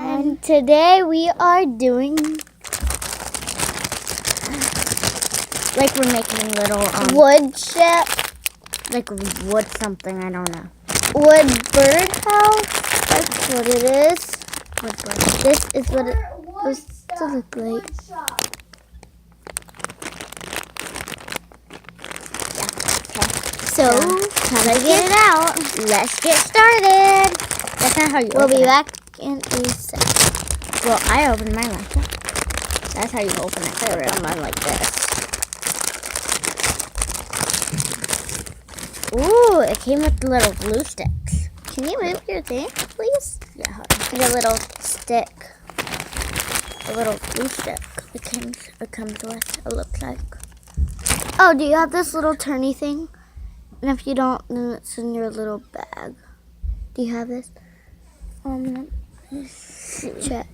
And today we are doing, like we're making little wood ship, like wood something, I don't know. Wood bird house. That's what it is. Wood bird. This is what it supposed to look like. So, time to get it out. Let's get started. That's not how you We'll open be it. back in a sec. Well, I opened mine like that. That's how you open it. I open mine like this. Ooh, it came with little glue sticks. Can you move your thing, please? Yeah, hold on. Like a little stick. A little glue stick. It comes with, it looks like. Oh, do you have this little turny thing? And if you don't, then it's in your little bag. Do you have this? Check.